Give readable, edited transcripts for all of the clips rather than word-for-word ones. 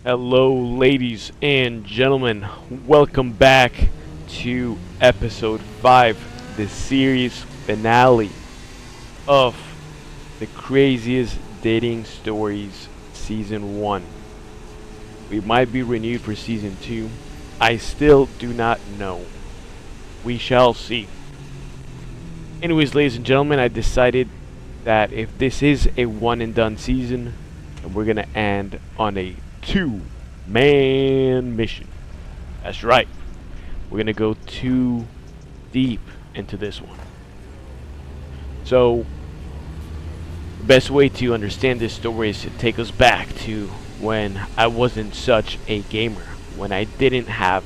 Hello, ladies and gentlemen. Welcome back to episode 5, the series finale of the craziest dating stories season 1. We might be renewed for season 2. I still do not know. We shall see. Anyways, ladies and gentlemen, I decided that if this is a one and done season, and we're gonna end on a two-man mission. That's right. We're gonna go too deep into this one. So, the best way to understand this story is to take us back to when I wasn't such a gamer, when I didn't have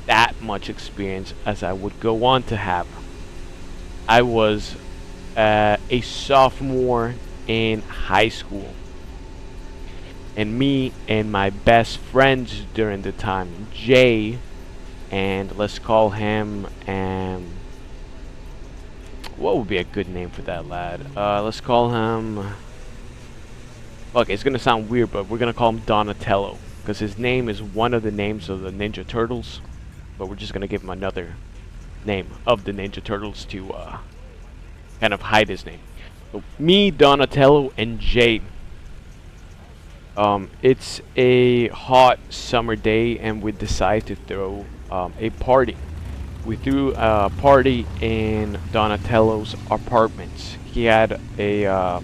that much experience as I would go on to have. I was a sophomore in high school, and me and my best friends during the time, Jay, and let's call him, what would be a good name for that lad? Let's call him, okay, it's gonna sound weird, but we're gonna call him Donatello, because his name is one of the names of the Ninja Turtles, but we're just gonna give him another name of the Ninja Turtles to kind of hide his name. So me, Donatello, and Jay. It's a hot summer day, and we decided to throw a party. We threw a party in Donatello's apartments. He had a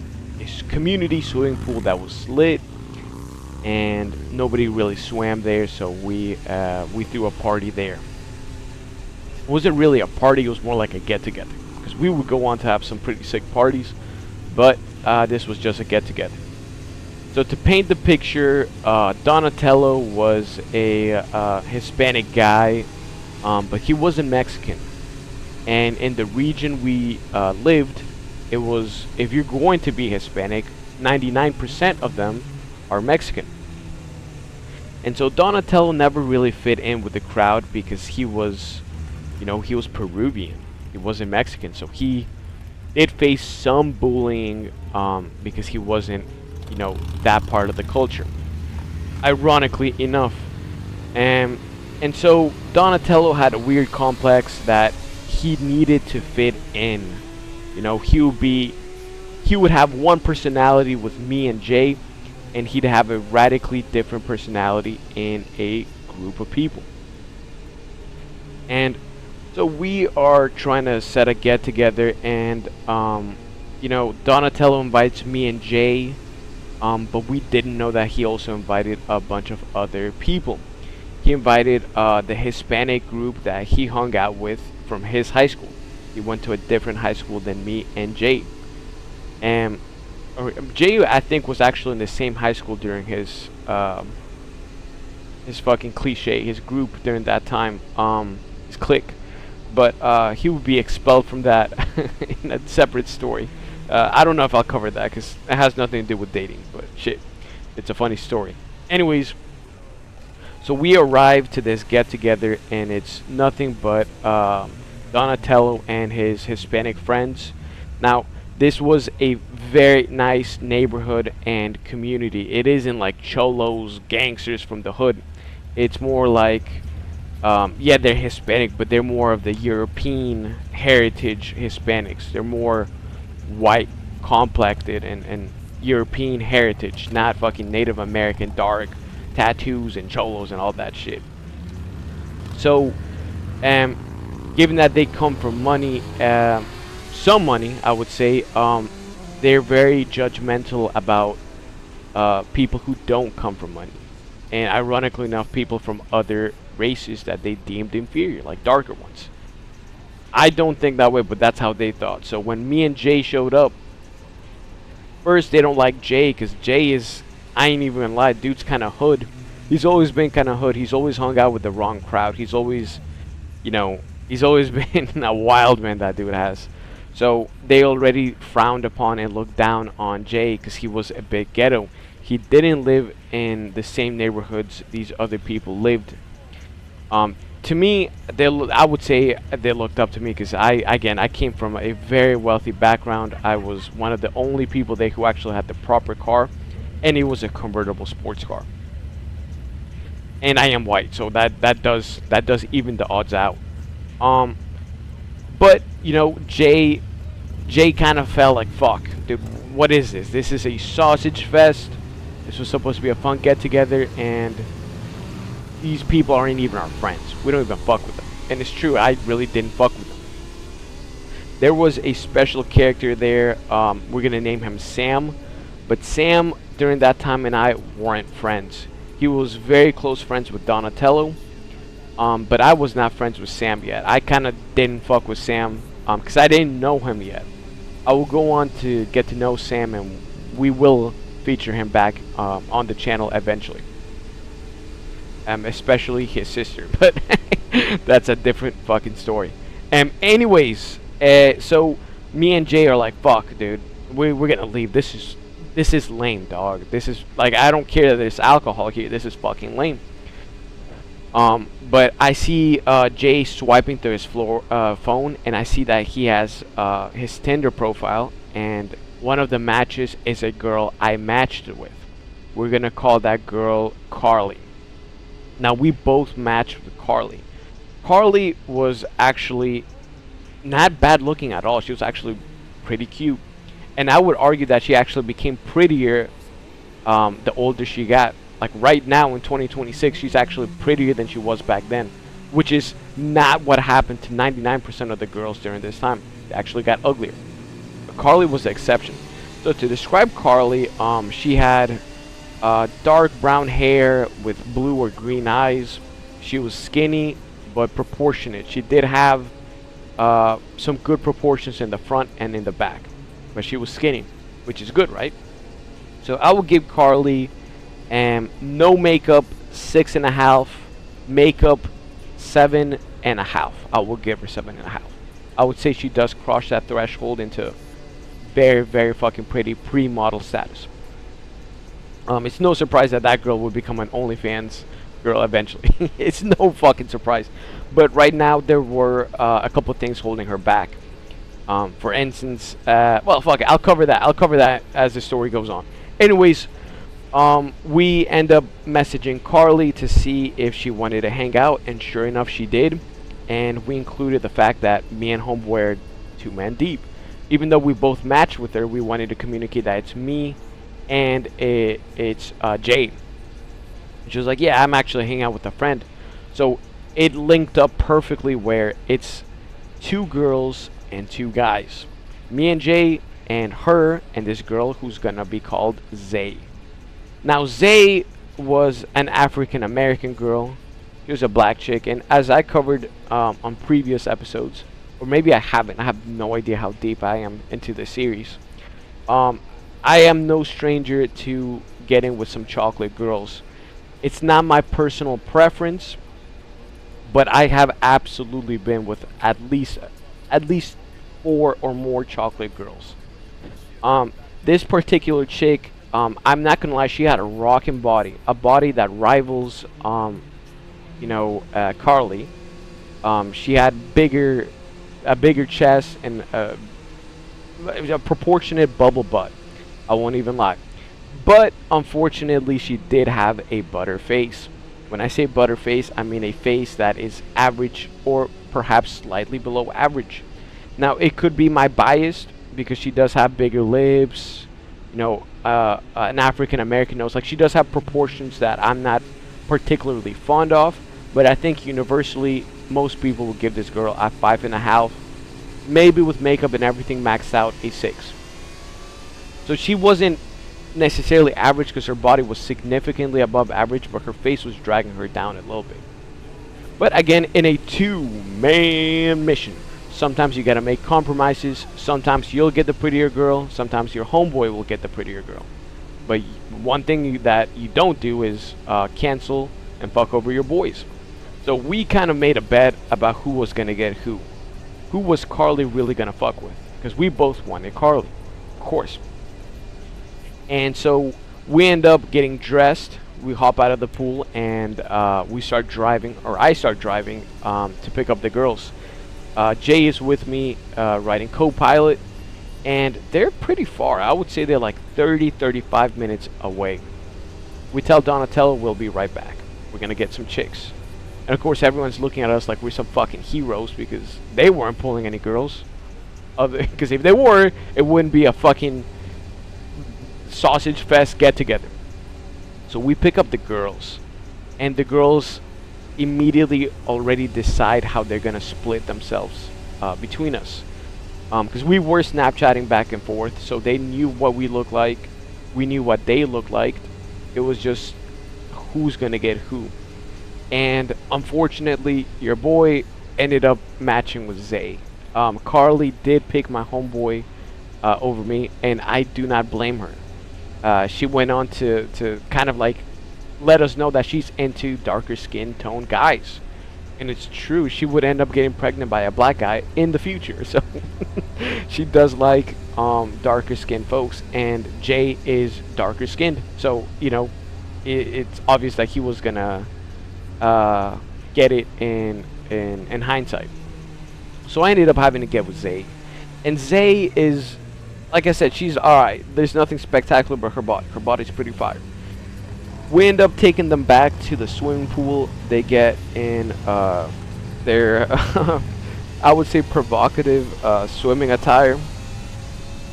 community swimming pool that was lit, and nobody really swam there, so we threw a party there. It wasn't really a party; it was more like a get-together, because we would go on to have some pretty sick parties, but this was just a get-together. So to paint the picture, Donatello was a Hispanic guy, but he wasn't Mexican. And in the region we lived, it was, if you're going to be Hispanic, 99% of them are Mexican. And so Donatello never really fit in with the crowd because he was, he was Peruvian. He wasn't Mexican, so he did face some bullying because he wasn't, that part of the culture, ironically enough. And so Donatello had a weird complex that he needed to fit in. He would have one personality with me and Jay, and he'd have a radically different personality in a group of people. And so we are trying to set a get together, and Donatello invites me and Jay. But we didn't know that he also invited a bunch of other people. He invited the Hispanic group that he hung out with from his high school. He went to a different high school than me and Jay. And Jay, I think, was actually in the same high school during his fucking cliche, his group during that time, his clique. But he would be expelled from that in a separate story. I don't know if I'll cover that because it has nothing to do with dating, but shit, it's a funny story. Anyways, so we arrived to this get together, and it's nothing but Donatello and his Hispanic friends. Now, this was a very nice neighborhood and community. It isn't like cholos, gangsters from the hood. It's more like, yeah, they're Hispanic, but they're more of the European heritage Hispanics. They're more white complected and European heritage, not fucking Native American dark tattoos and cholos and all that shit. So given that they come from money, some money, I would say, they're very judgmental about people who don't come from money, and ironically enough, people from other races that they deemed inferior, like darker ones. I don't think that way, but that's how they thought. So when me and Jay showed up, first they don't like Jay because Jay is, I ain't even gonna lie, dude's kind of hood. He's always been kind of hood. He's always hung out with the wrong crowd. He's always, he's always been a wild man, that dude has. So they already frowned upon and looked down on Jay because he was a bit ghetto. He didn't live in the same neighborhoods these other people lived. To me, I would say they looked up to me because I came from a very wealthy background. I was one of the only people there who actually had the proper car, and it was a convertible sports car. and I am white, so that does even the odds out. Um, but you know, Jay kind of felt like, fuck, dude, what is this? This is a sausage fest. This was supposed to be a fun get together, and these people aren't even our friends. We don't even fuck with them. And it's true, I really didn't fuck with them. There was a special character there. We're gonna name him Sam, but Sam during that time and I weren't friends. He was very close friends with Donatello, but I was not friends with Sam yet. I kind of didn't fuck with Sam because I didn't know him yet. I will go on to get to know Sam, and we will feature him back on the channel eventually. Especially his sister, but that's a different fucking story. Anyways, so me and Jay are like, fuck, dude, we're gonna leave. This is lame, dog. This is like, I don't care that there's alcohol here. This is fucking lame. But I see Jay swiping through his phone, and I see that he has his Tinder profile, and one of the matches is a girl I matched with. We're gonna call that girl Carly. Now, we both matched with Carly. Carly was actually not bad looking at all. She was actually pretty cute. And I would argue that she actually became prettier the older she got. Like right now in 2026, she's actually prettier than she was back then. Which is not what happened to 99% of the girls during this time. They actually got uglier. But Carly was the exception. So to describe Carly, she had dark brown hair with blue or green eyes. She was skinny but proportionate. She did have some good proportions in the front and in the back, but she was skinny, which is good, right? So I will give Carly no makeup 6.5, makeup 7.5. I will give her 7.5. I would say she does cross that threshold into very, very fucking pretty pre-model status. It's no surprise that that girl would become an OnlyFans girl eventually. It's no fucking surprise. But right now, there were a couple things holding her back. For instance, well, fuck it. I'll cover that as the story goes on. Anyways, we end up messaging Carly to see if she wanted to hang out, and sure enough, she did. And we included the fact that me and Homeboy are 2 men deep. Even though we both matched with her, we wanted to communicate that it's me and it's Jade. She was like, yeah, I'm actually hanging out with a friend. So it linked up perfectly where it's 2 girls and 2 guys. Me and Jay and her and this girl who's gonna be called Zay. Now Zay was an African American girl. She was a black chick, and as I covered on previous episodes, or maybe I haven't, I have no idea how deep I am into the series. I am no stranger to getting with some chocolate girls. It's not my personal preference, but I have absolutely been with at least 4 or more chocolate girls. This particular chick, I'm not gonna lie, she had a rockin' body, a body that rivals, Carly. She had a bigger chest and a proportionate bubble butt. I won't even lie. But unfortunately, she did have a butter face. When I say butter face, I mean a face that is average or perhaps slightly below average. Now, it could be my bias because she does have bigger lips, an African American nose. Like, she does have proportions that I'm not particularly fond of, but I think universally most people will give this girl a 5.5, maybe with makeup and everything maxed out a 6. So she wasn't necessarily average because her body was significantly above average, but her face was dragging her down a little bit. But again, in a 2-man mission, sometimes you gotta make compromises. Sometimes you'll get the prettier girl, sometimes your homeboy will get the prettier girl. But one thing that you don't do is cancel and fuck over your boys. So we kind of made a bet about who was gonna get who. Who was Carly really gonna fuck with? Because we both wanted Carly, of course. And so we end up getting dressed. We hop out of the pool and we start driving, or I start driving to pick up the girls. Jay is with me riding co-pilot, and they're pretty far. I would say they're like 30-35 minutes away. We tell Donatello we'll be right back. we're gonna get some chicks. And of course, everyone's looking at us like we're some fucking heroes because they weren't pulling any girls. Because if they were, it wouldn't be a fucking sausage fest get together. So we pick up the girls, and the girls immediately already decide how they're gonna split themselves between us. Because we were Snapchatting back and forth, so they knew what we looked like, we knew what they looked like. It was just who's gonna get who. And unfortunately, your boy ended up matching with Zay. Carly did pick my homeboy over me, and I do not blame her. She went on to kind of like let us know that she's into darker skin tone guys. And it's true, she would end up getting pregnant by a black guy in the future. So she does like darker skinned folks, and Jay is darker skinned. So, you know, it's obvious that he was gonna get it in hindsight. So I ended up having to get with Zay. And Zay is, like I said, she's alright. There's nothing spectacular about her body. Her body's pretty fire. We end up taking them back to the swimming pool. They get in their, I would say, provocative swimming attire.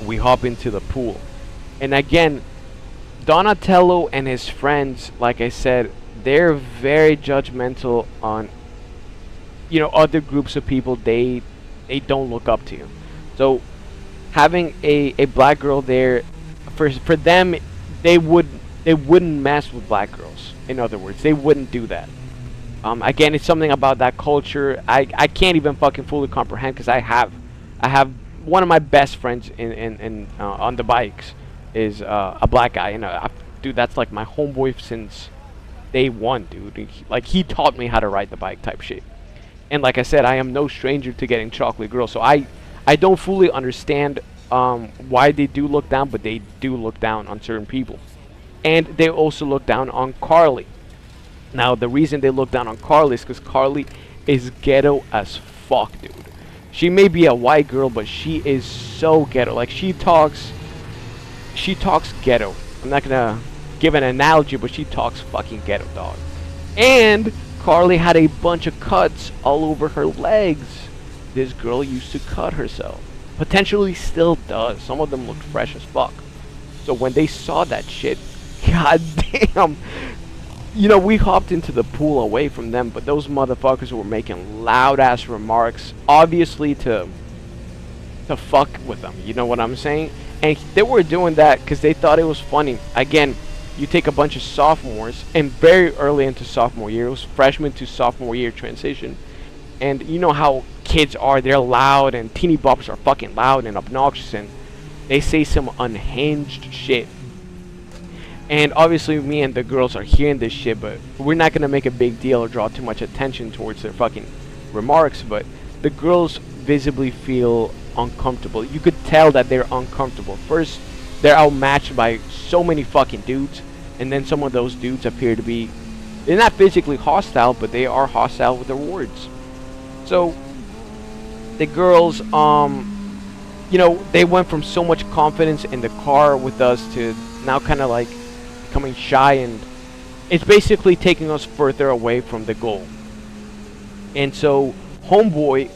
We hop into the pool. And again, Donatello and his friends, like I said, they're very judgmental on, you know, other groups of people they don't look up to. So having a black girl there, for them, they wouldn't mess with black girls. In other words, they wouldn't do that. Again, it's something about that culture I can't even fucking fully comprehend, because I have one of my best friends in on the bikes is a black guy, and dude, that's like my homeboy since day one, dude. Like, he taught me how to ride the bike type shit. And like I said, I am no stranger to getting chocolate girls, so I don't fully understand why they do look down, but they do look down on certain people. And they also look down on Carly. Now, the reason they look down on Carly is because Carly is ghetto as fuck, dude. She may be a white girl, but she is so ghetto. Like, she talks ghetto. I'm not gonna give an analogy, but she talks fucking ghetto, dog. And Carly had a bunch of cuts all over her legs. This girl used to cut herself. Potentially still does. Some of them looked fresh as fuck. So when they saw that shit, god damn. You know, we hopped into the pool away from them, but those motherfuckers were making loud ass remarks, obviously to fuck with them. You know what I'm saying? And they were doing that because they thought it was funny. Again, you take a bunch of sophomores, and very early into sophomore year, it was freshman to sophomore year transition, and you know how kids are, they're loud, and teeny boppers are fucking loud and obnoxious, and they say some unhinged shit. And obviously me and the girls are hearing this shit, but we're not gonna make a big deal or draw too much attention towards their fucking remarks. But the girls visibly feel uncomfortable. You could tell that they're uncomfortable. First, they're outmatched by so many fucking dudes, and then some of those dudes appear to be, they're not physically hostile, but they are hostile with their words. So the girls, you know, they went from so much confidence in the car with us to now kind of like becoming shy, and it's basically taking us further away from the goal. And so homeboy,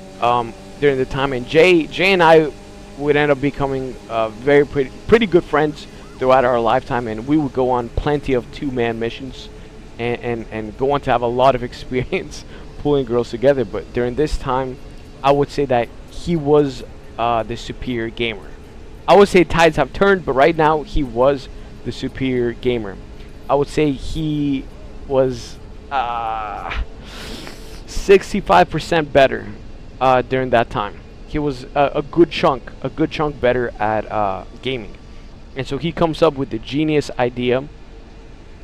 during the time, and Jay and I would end up becoming very pretty good friends throughout our lifetime, and we would go on plenty of two-man missions and go on to have a lot of experience pulling girls together. But during this time, I would say that he was the superior gamer. I would say tides have turned, but right now he was the superior gamer. I would say he was 65% better during that time. He was a good chunk better at gaming. And so he comes up with the genius idea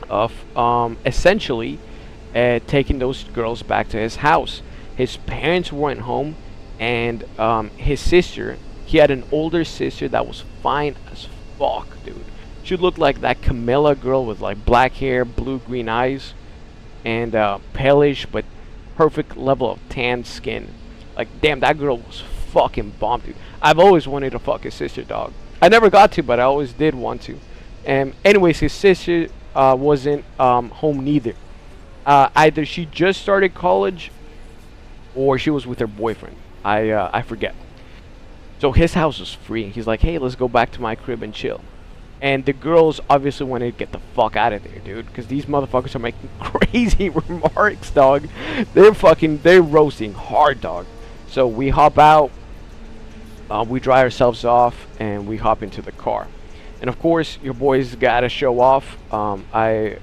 of essentially taking those girls back to his house. His parents weren't home, and his sister, he had an older sister that was fine as fuck, dude. She looked like that Camilla girl with like black hair, blue-green eyes, and palish but perfect level of tan skin. Like, damn, that girl was fucking bomb, dude. I've always wanted to fuck his sister, dog. I never got to, but I always did want to. And anyways, his sister wasn't home neither. Either she just started college or she was with her boyfriend. I forget. So his house was free. He's like, hey, let's go back to my crib and chill. And the girls obviously wanted to get the fuck out of there, dude, because these motherfuckers are making crazy remarks, dog. They're roasting hard, dog. So we hop out, we dry ourselves off, and we hop into the car. And of course, your boys gotta show off. I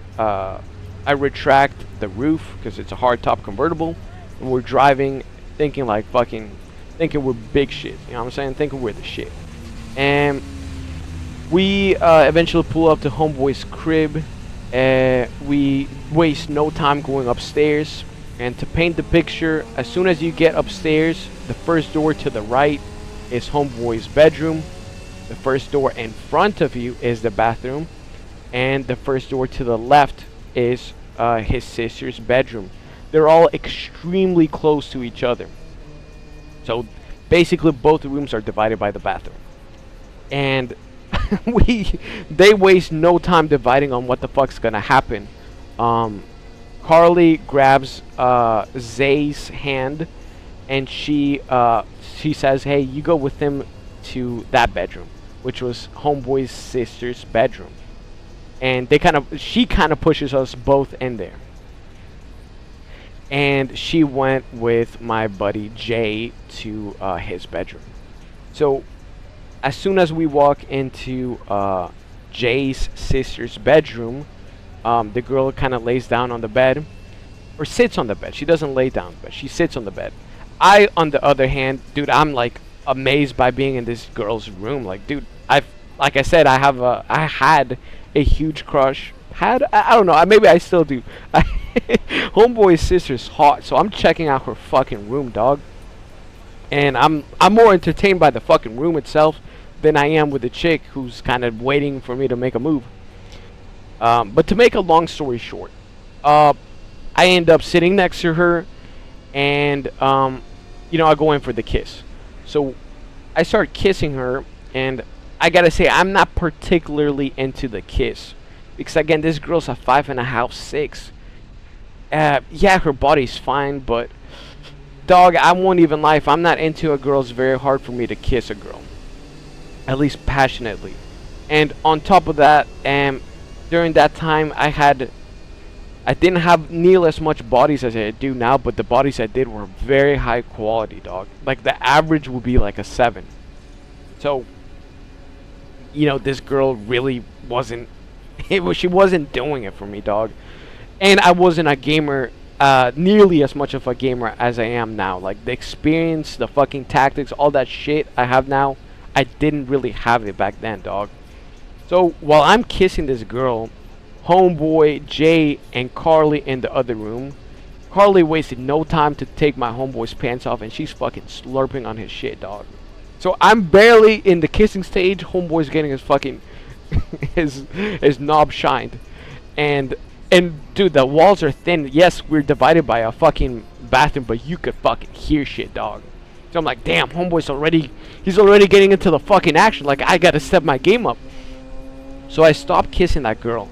retract the roof because it's a hardtop convertible, and we're driving, thinking we're big shit. You know what I'm saying? Thinking we're the shit. And we eventually pull up to homeboy's crib. We waste no time going upstairs. And to paint the picture, as soon as you get upstairs, the first door to the right is homeboy's bedroom. The first door in front of you is the bathroom. And the first door to the left is his sister's bedroom. They're all extremely close to each other. So basically both rooms are divided by the bathroom. And they waste no time dividing on what the fuck's gonna happen. Carly grabs Zay's hand, and she says, hey, you go with him to that bedroom, which was homeboy's sister's bedroom. And she kind of pushes us both in there. And she went with my buddy Jay to his bedroom. So as soon as we walk into Jay's sister's bedroom, the girl kind of lays down on the bed, or sits on the bed. She doesn't lay down, but she sits on the bed. I, on the other hand, dude, I'm like amazed by being in this girl's room. Like, dude, like I said, I had a huge crush. I don't know, maybe I still do. Homeboy's sister's hot, so I'm checking out her fucking room, dog. And I'm more entertained by the fucking room itself than I am with the chick who's kind of waiting for me to make a move. But to make a long story short, I end up sitting next to her, and I go in for the kiss. So I start kissing her, and I gotta say, I'm not particularly into the kiss. Because again, this girl's a 5.5, 6. Yeah, her body's fine, but dog, I won't even lie. If I'm not into a girl, it's very hard for me to kiss a girl, at least passionately. And on top of that, during that time, I didn't have nearly as much bodies as I do now, but the bodies I did were very high quality, dog. Like the average would be like a 7. So, this girl really wasn't. She wasn't doing it for me, dog. And I wasn't a gamer, nearly as much of a gamer as I am now. Like the experience, the fucking tactics, all that shit I have now, I didn't really have it back then, dog. So while I'm kissing this girl, homeboy, Jay, and Carly in the other room, Carly wasted no time to take my homeboy's pants off, and she's fucking slurping on his shit, dog. So I'm barely in the kissing stage. Homeboy's getting his fucking his knob shined, and dude, the walls are thin. Yes, we're divided by a fucking bathroom, but you could fucking hear shit, dog. So I'm like, damn, homeboy's already getting into the fucking action. Like, I gotta step my game up. So I stopped kissing that girl,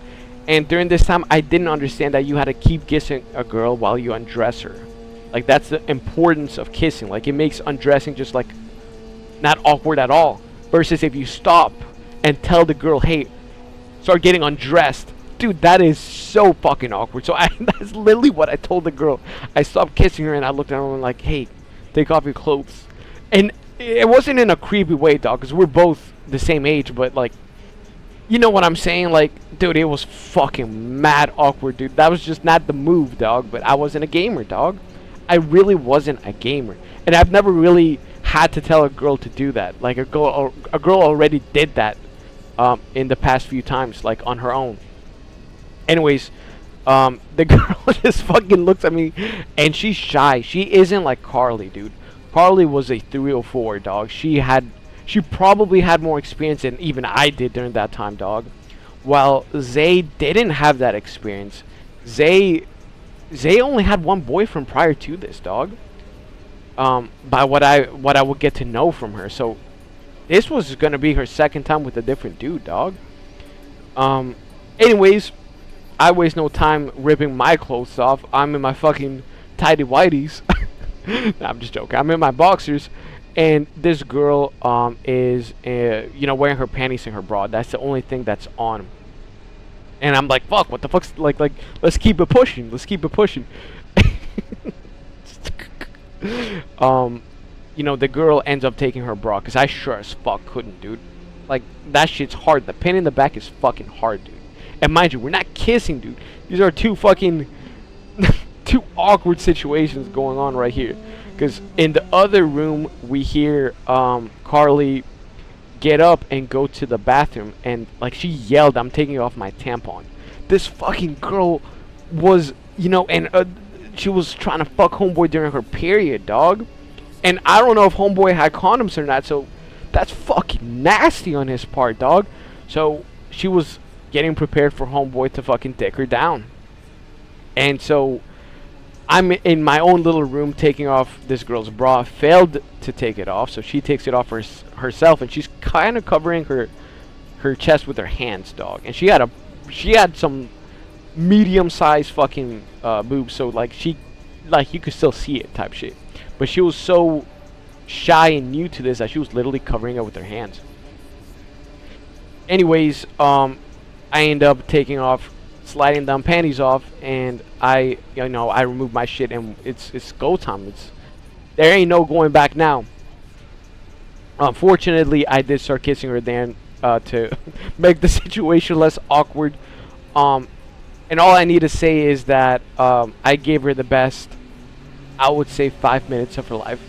and during this time, I didn't understand that you had to keep kissing a girl while you undress her. Like, that's the importance of kissing. Like, it makes undressing just like not awkward at all. Versus if you stop and tell the girl, hey, start getting undressed, dude, that is so fucking awkward. So that's literally what I told the girl. I stopped kissing her, and I looked at her and like, hey, take off your clothes. And it wasn't in a creepy way, dog, because we're both the same age, but like, you know what I'm saying? Like, dude, it was fucking mad awkward, dude. That was just not the move, dog. But I wasn't a gamer, dog. I really wasn't a gamer, and I've never really had to tell a girl to do that. Like, a girl already did that in the past few times, like on her own. Anyways, the girl just fucking looks at me, and she's shy. She isn't like Carly, dude. Carly was a 304, dog. She probably had more experience than even I did during that time, dog. While Zay didn't have that experience. Zay only had one boyfriend prior to this, dog. By what I would get to know from her. So this was gonna be her second time with a different dude, dog. Anyways, I waste no time ripping my clothes off. I'm in my fucking tidy whities. Nah, I'm just joking. I'm in my boxers, and this girl is wearing her panties and her bra. That's the only thing that's on. And I'm like, fuck, what the fuck's like? Let's keep it pushing. Let's keep it pushing. The girl ends up taking her bra, because I sure as fuck couldn't, dude. Like, that shit's hard. The pain in the back is fucking hard, dude. And mind you, we're not kissing, dude. These are two fucking two awkward situations going on right here. Because in the other room, we hear Carly get up and go to the bathroom, and like she yelled, "I'm taking off my tampon." This fucking girl was, she was trying to fuck homeboy during her period, dog. And I don't know if homeboy had condoms or not, so that's fucking nasty on his part, dog. So she was getting prepared for homeboy to fucking dick her down. And so I'm in my own little room taking off this girl's bra. Failed to take it off, so she takes it off herself, and she's kind of covering her chest with her hands, dog. And she had some medium-sized fucking boobs, so you could still see it type shit. But she was so shy and new to this that she was literally covering it with her hands. Anyways, I end up sliding down panties off, and I remove my shit, and it's go time. There ain't no going back now. Unfortunately, I did start kissing her then to make the situation less awkward. And all I need to say is that I gave her the best, I would say, 5 minutes of her life.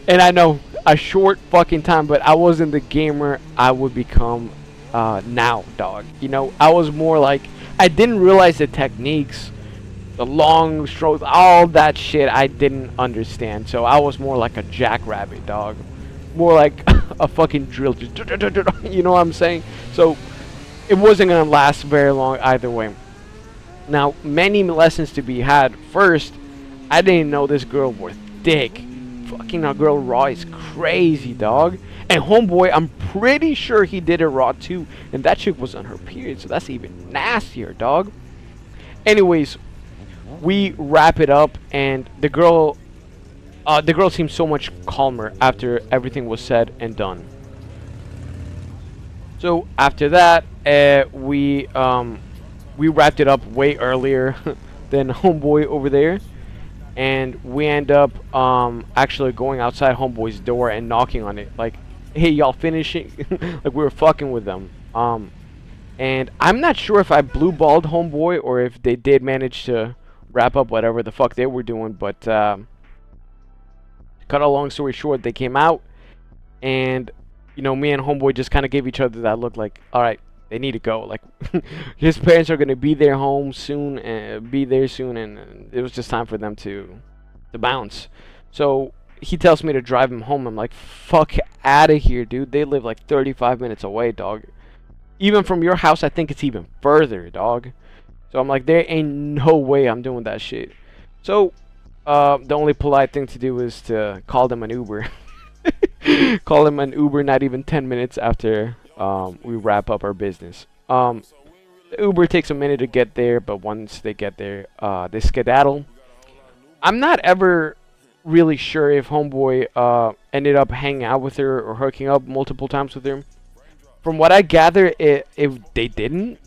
And I know, a short fucking time, but I wasn't the gamer I would become now, dog. I was more like, I didn't realize the techniques, the long strokes, all that shit I didn't understand. So I was more like a jackrabbit, dog. More like a fucking drill. You know what I'm saying? So it wasn't gonna last very long either way. Now, many lessons to be had. First, I didn't know this girl was thick. Fucking a girl raw is crazy, dog. And homeboy, I'm pretty sure he did it raw too, and that chick was on her period, so that's even nastier, dog. Anyways, we wrap it up, and the girl seemed so much calmer after everything was said and done. So after that, we wrapped it up way earlier than homeboy over there. And we end up actually going outside homeboy's door and knocking on it, like, hey, y'all finishing? Like, we were fucking with them. And I'm not sure if I blue balled homeboy or if they did manage to wrap up whatever the fuck they were doing, but cut a long story short, they came out, and me and homeboy just kind of gave each other that look, like, all right, they need to go. Like, his parents are gonna be there soon, and it was just time for them to bounce. So he tells me to drive him home. I'm like, fuck out of here, dude. They live like 35 minutes away, dog. Even from your house, I think it's even further, dog. So I'm like, there ain't no way I'm doing that shit. So the only polite thing to do is to call them an Uber. Call them an Uber not even 10 minutes after we wrap up our business. The Uber takes a minute to get there, but once they get there, they skedaddle. I'm not ever really sure if homeboy ended up hanging out with her or hooking up multiple times with her. From what I gather, if they didn't,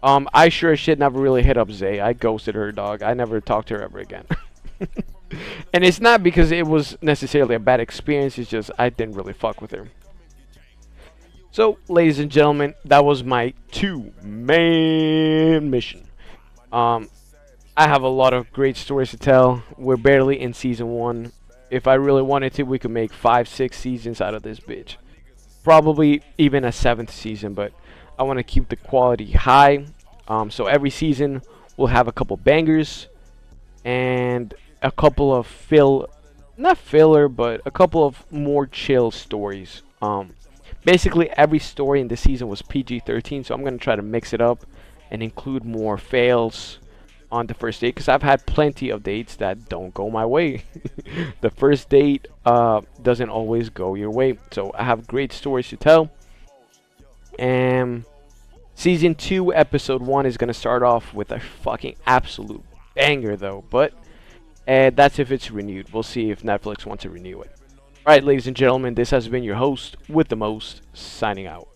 I sure as shit never really hit up Zay. I ghosted her, dog. I never talked to her ever again. And it's not because it was necessarily a bad experience, it's just I didn't really fuck with her. So, ladies and gentlemen, that was my 2-man mission. I have a lot of great stories to tell. We're barely in season 1. If I really wanted to, we could make 5-6 seasons out of this bitch. Probably even a 7th season, but I want to keep the quality high. So every season we'll have a couple bangers and a couple of not filler, but a couple of more chill stories. Basically every story in this season was PG-13, so I'm going to try to mix it up and include more fails on the first date, because I've had plenty of dates that don't go my way. The first date doesn't always go your way, so I have great stories to tell. And Season 2, episode 1 is gonna start off with a fucking absolute banger, though. But that's if it's renewed. We'll see if Netflix wants to renew it. Alright, ladies and gentlemen, this has been your host with the most, signing out.